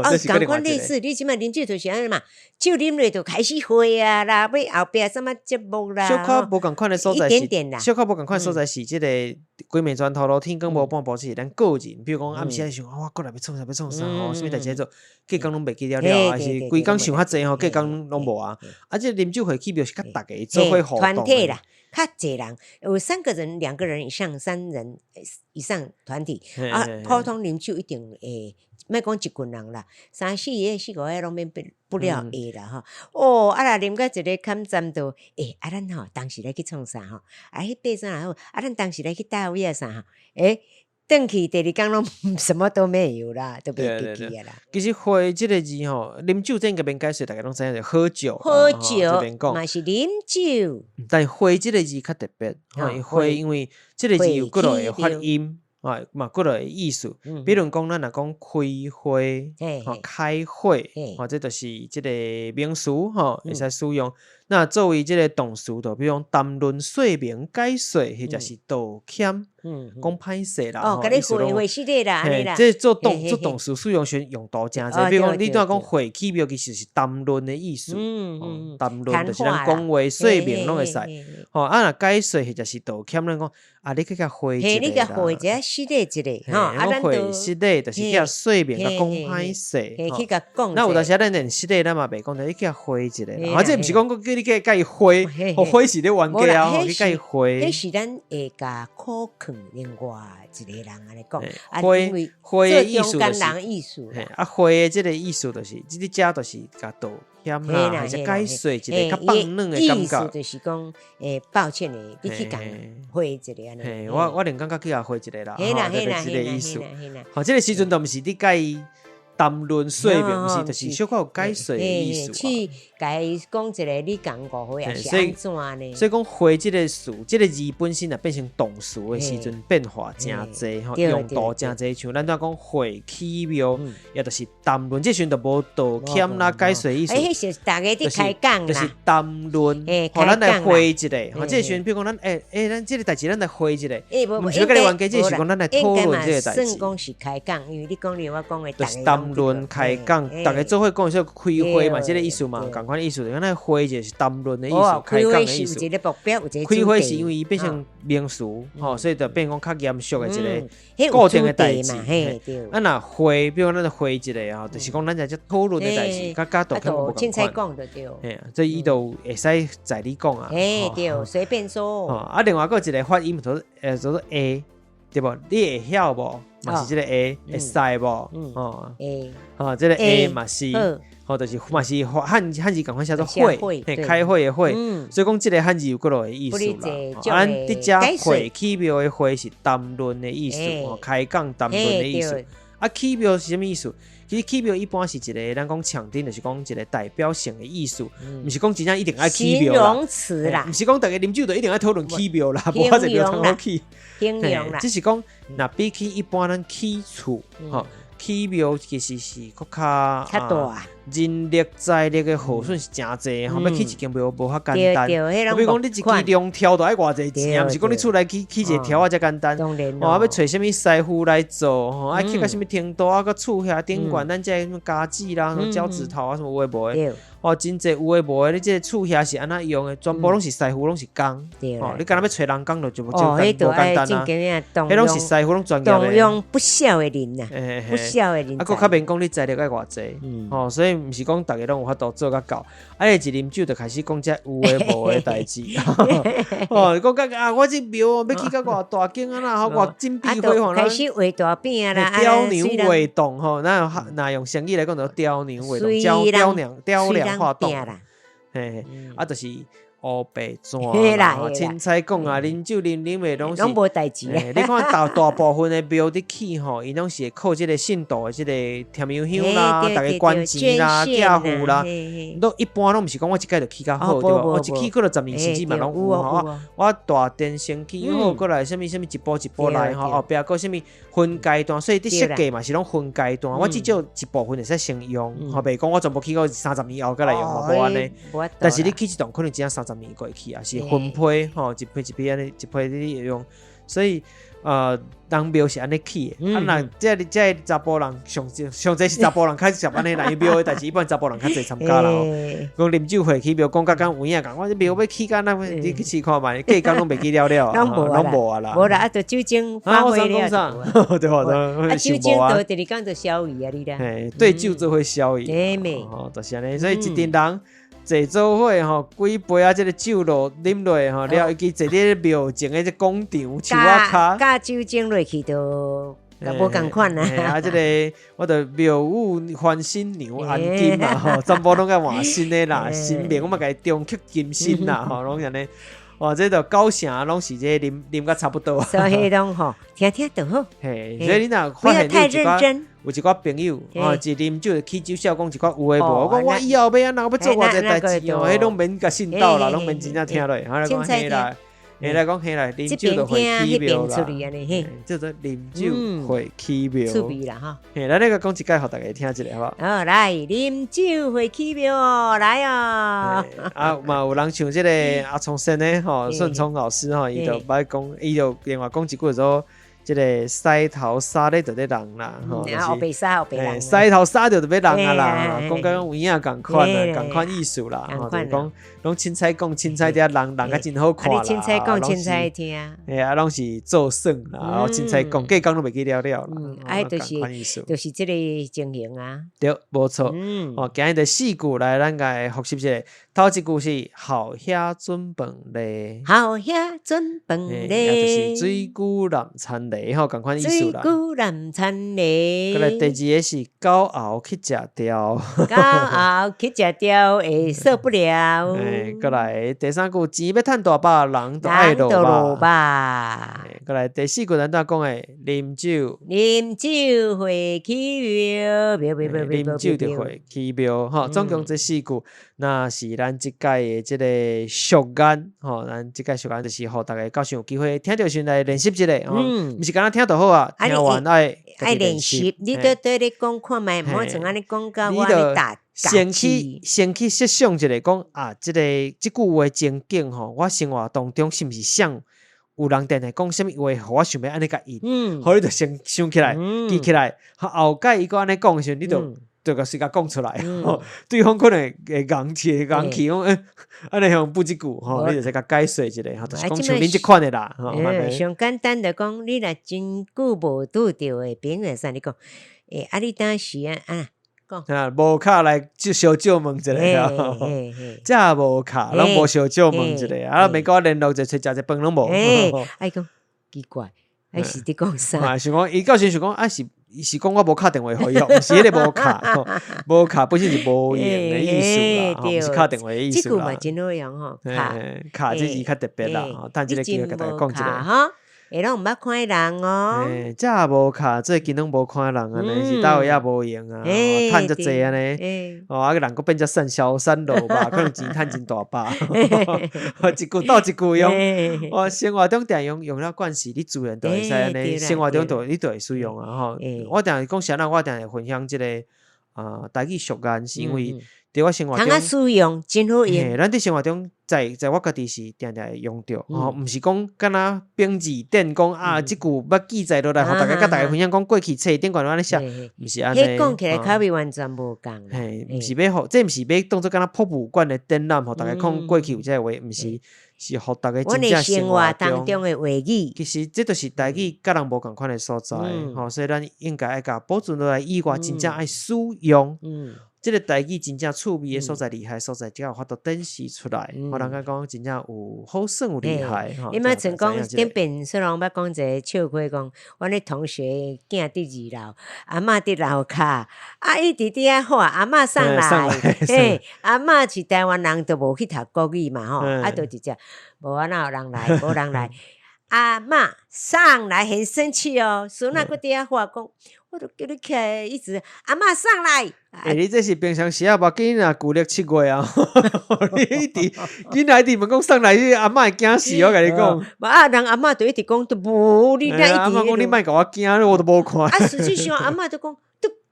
这是共款类似，你即摆啉酒就是安尼嘛，酒啉落就开始会啊啦，要后壁什么节目啦，小可无共款的所在是，一点点啦，小可无共款所在是即个鬼暝转头路，天光无半步是咱个人，比如讲暗时想我过来要创啥吼，啥物代志做，隔工拢袂记了，还是规工想较济吼，隔工拢无啊，啊即啉酒会起庙是甲逐个做伙互动团体啦。较侪人有3个人、2个人以上、3人以上团体啊，普通啉酒一定会，莫讲一群人啦，3、4个、4、5个拢免不了会啦吼。啊若啉到一个坎站度，咱吼当时来去创啥吼，迄爬山好，咱当时来去大位啊啥吼，转去第2天拢什么都没有啦，都袂记起啦。其实会即个字吼，啉酒这个免解释，大家拢知影着喝酒。嘛是啉酒。但会即个字较特别，会因为即个字有几落会发音，嘛几落会意思。比如讲，咱若讲开会，开会，这就是即个名词吼，会使使用。那作为即个动词，就比如讲谈论说明解说，迄就是道歉，讲歹势啦。甲你会是的啦，安尼啦。这做动词使用时用度真侪，比如讲你拄仔讲会起庙，其实是谈论的意思。谈论就是咱讲话说明拢会使。啊，若解说迄就是道歉，咱讲你去甲会一个啦。你甲会一个是的一个，咱会是的，就是甲说明甲讲歹势。去甲讲。那有当时咱连是的，咱嘛袂讲，你去甲会一个啦。这毋是讲你甲伊会，会是咧冤家啊，去甲伊会。迄是咱会甲考劝另外一个人安尼讲，会的意思就是，会的即个意思就是，你遮就是甲道歉啦，还是解说一个较放软的感觉。意思就是讲，抱歉的，你去甲会一个安尼。我连感觉去甲会一个啦，即个意思。好，即个时阵都毋是你甲伊谈论说明，毋是，就是小可有解说的意思。去甲伊讲一个，你讲误会也是安怎呢？所以讲会即个词，即个字本身啊变成动词的时阵，变化真侪吼，用度真侪。像咱拄讲会起庙，也就是谈论，即时阵就无道歉啦、解说意思。迄是大家伫开讲啦，就是谈论，咱来会一个。吼，即时阵比如讲咱即个代志，咱来会一个。毋是甲你冤家，即是讲咱来讨论即个代志。算讲是开讲，因为你讲你我讲的，就是谈论开讲，大家做伙讲说开会嘛，即个意思嘛，共款意思。咱来会就是谈论的意思，开讲的意思。开会是因为伊变成名词，所以就变讲较严肃的一个固定的代志。啊，若会，比如咱会一个就是讲咱在讨论的代志，甲道歉无共款。这伊就会使在你讲啊。对，随便说。啊，另外佫一个发音叫做 A， 对无？你会晓无？嘛是即个 A， 会使无？即个 A 嘛是。就是嘛是汉字共款写做会，开会的会，所以讲即个汉字有几落的意思啦。咱伫遮会起庙的会是谈论的意思，开讲谈论的意思。啊，起庙是啥物意思？其实起庙一般是一个咱讲强调，就是讲一个代表性的意思，毋是讲真正一定爱起庙啦。形容词啦，毋是讲大家啉酒就一定爱讨论起庙啦，无法就庙通好起。形容啦，只是讲若比起一般咱起厝，起庙其实是较大。人力财力的耗损是真侪吼，要起一间庙无遐简单。对，迄比如讲你一支龙挑就爱偌济钱，毋是讲你厝内起一个挑啊遮简单。当然哦，要找啥物师傅来做吼，爱去到啥物程度啊，个厝遐顶悬咱遮什么家具啦、什么脚趾头啊，什么有诶无诶。哦，真侪有诶无诶，你这厝遐是安怎用诶？全部拢是师傅，拢是工。哦，你敢若要找人工就无简单啊。迄拢是师傅，拢专业诶。动用不少诶人呐，不少诶人。啊，佫较免讲你财力爱偌济。哦，所以毋是讲逐个拢有法度做甲到。啊，一啉酒就开始讲遮有诶无诶代志。哦，讲啊，我这庙要起到偌大间啊啦，偌金碧辉煌啦。开始画大饼啦，雕牛画栋吼，那用成语来讲就雕牛画栋，雕梁画栋啦。嘿，啊，就是乌白纸啦，凊彩讲啊，啉酒啉诶拢无代志。你看大部分诶庙伫起吼，伊拢是靠即个信徒诶即个添油香啦，逐个捐钱啦、寄付啦，都一般拢毋是讲我一届就起较好对无？我一起过了10年甚至嘛拢有吼。我大殿先起好，过来什物一步一步来吼，后壁个什物分阶段，所以伫设计嘛是拢分阶段。我至少一部分会使先用，吼，袂讲我全部起到30年后再来用嘛，无安尼。但是你起一栋可能只30年过去啊，是分配吼，一批安尼，一批你用，所以人庙是安尼起的。啊，那这查甫人上济是查甫人开始安尼来庙的代志，一般查甫人较侪参加啦。讲啉酒会起庙，讲甲有影讲，我这庙要起干那，你去试看觅，计工拢袂记了了，拢无啊啦。无啦，啊，就酒精发挥了，对吧？啊，酒精到第二天就消矣啊，你啦。对酒就会消矣。哦，就是安尼，所以一群人。坐做伙吼，几杯啊，这个酒落啉落吼，了伊坐伫庙前的这广场树仔骹，加酒精落去就无共款啦。啊，这个我着庙宇翻新娘安金嘛吼，全部拢甲换新的啦，新面我嘛甲伊中刻金新啦吼，拢安尼。哦，这个高城拢是这啉甲差不多。所以拢吼，听听就好。嘿，所以你若发现有一寡朋友，哦，一啉酒起酒笑讲一寡有诶无，我讲我以后要安怎要做偌济代志哦，迄拢免甲信道啦，拢免真正听落，好来讲嘿啦，来讲嘿啦，啉酒就会起庙啦，叫做啉酒会起庙，趣味啦哈。嘿，咱那个讲一解，互大家听一下好不好？哦，来啉酒会起庙，来哦。啊嘛，有人像这个阿聪生的吼，顺聪老师吼，伊就捌讲，伊就另外讲一句说。这个西头沙咧就咧人啦，吼，后白沙后白人，西头沙就要人啊啦，讲甲有影共款啊，共款意思啦，吼，就讲拢凊彩讲凊彩嗲人较真好看啦，凊彩讲凊彩听，哎呀，拢是做耍啦，然后凊彩讲，计讲都袂记了啦，就是这个情形啊，对，无错，哦，今日的4句来，咱来复习一下，头一句是好遐准饭咧，好遐准饭咧，就是水久南餐咧。吼，共款意思啦。水久南餐咧。过来第二个是高后去食条。高后去食条会受不了。过来第三句钱要趁大把，人都爱落吧。过来第4句咱怎讲诶？啉酒会起庙，啉酒就会起庙。吼，总共这4句，那是咱即届诶即个俗眼。吼，咱即届俗眼就是互大家到时有机会听着先来练习一下。毋是。敢若听就好啊，听完爱练习，你对你讲看卖，唔好像安尼讲到我咧打先去设想一下，讲啊，即句话情景吼，我生活当中是毋是想有人定定讲什么话，互我想要安尼甲应，好你就先想起来，记起来，后盖伊个安尼讲时，你就个时间讲出来，对方可能会硬气，讲安尼像不一句吼，你就使甲解说一下，就是讲像恁即款的啦。上简单的讲，你若真久无拄着的朋友，啥你讲？啊，你当时啊，讲无卡来就小借问一下，这无卡，拢无小借问一下，啊，每个联络就找食饭拢无。爱讲奇怪，还是伫讲啥？想讲伊到时想讲啊是讲我无敲电话互伊哦，毋是迄个无卡，无卡本身是无用的意思啦，毋是敲电话的意思啦。即句嘛真好用吼，卡这字较特别啦，但即个机会甲大家讲一下。会拢毋捌看人哦，这也无卡，最近拢无看人安尼，是倒位也无用啊，趁遮济安尼，啊个人佫变遮小三路吧，可能钱趁真大把，一句斗一句用，生活中定用了惯势，你自然就会使安尼，生活中你就会使用啊吼。我定讲啥啦，我定会分享即个台语俗谚，是因为伫我生活中，通使用真好用。咱伫生活中，在我家己是定定会用到，毋是讲敢若标字典讲啊，即句要记载落来，互大家甲大家分享讲过去册顶管安尼写，毋是安尼。迄讲起来口味完全无共。嘿，毋是要互，这毋是要当做敢若博物馆的展览，互大家讲过去有即个话，毋是，是互大家真正生活当中的话语。其实这就是台语甲人无共款的所在，所以咱应该爱甲保存落来以外，真正爱使用。这个台语真正趣味的所在，厉害所在，只要有法度展示出来，我人家讲真正有好耍有厉害。你莫像讲顶边说人捌讲一个笑话，讲阮的同学囝伫2楼，阿嬷伫楼骹，伊伫底下喊阿嬷上来，嘿，阿嬷是台湾人，都无去读国语嘛吼，就直接无啊哪有人来，无人来。阿嬷上来很生气哦，孙仔搁底下喊讲，我都叫你起来，一直阿嬷上来。你这是平常时啊，无紧啊，旧历7月啊，你一直囡仔一直问讲上来，阿嬷会惊死，我甲你讲。无啊，人阿嬷就一直讲都无，你俩一直。阿嬷讲你莫甲我惊，我都无看。实际上阿嬷就讲，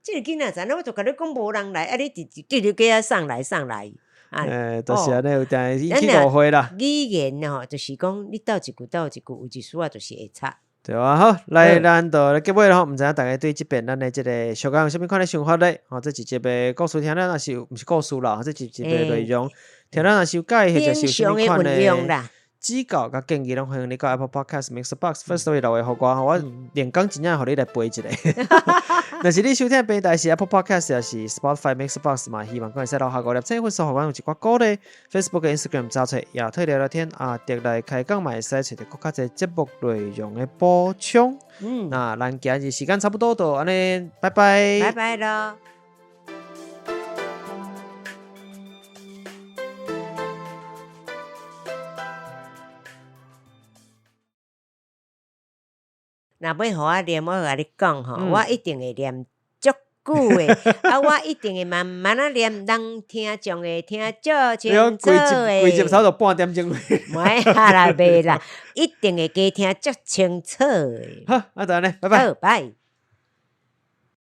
这个囡仔怎，我就甲你讲无人来，你直叫他上来。就是安尼，有定引起误会啦。语言吼，就是讲你斗一句，有一丝仔就是会差。对啊，好，来咱就结尾咯，毋知影大家对即边咱的即个小讲有啥物款的想法咧？这是一个故事听了，若是毋是故事啦，这是一个内容，听了若是有介或者是有啥物款的指教甲建议，拢欢迎你到 Apple Podcast、Mixbox、Firstory 留言互我连讲真正互你来背一下。若是你收听平台是 Apple Podcast 也是 Spotify、Mixbox 嘛，希望讲会使留下5粒星，或是互我有一寡鼓励。Facebook、Instagram 找找亚特聊聊天啊，直来开讲嘛会使找到更加侪节目内容的补充。那咱今日时间差不多到安尼，拜拜。拜拜咯。若要互我念，我甲你讲吼，我一定会念足久的，我一定会慢慢啊念，人听众会听足清楚的。规集差不多半点钟。袂啦，袂啦，一定会加听足清楚的。好，就安尼，拜拜。好，拜。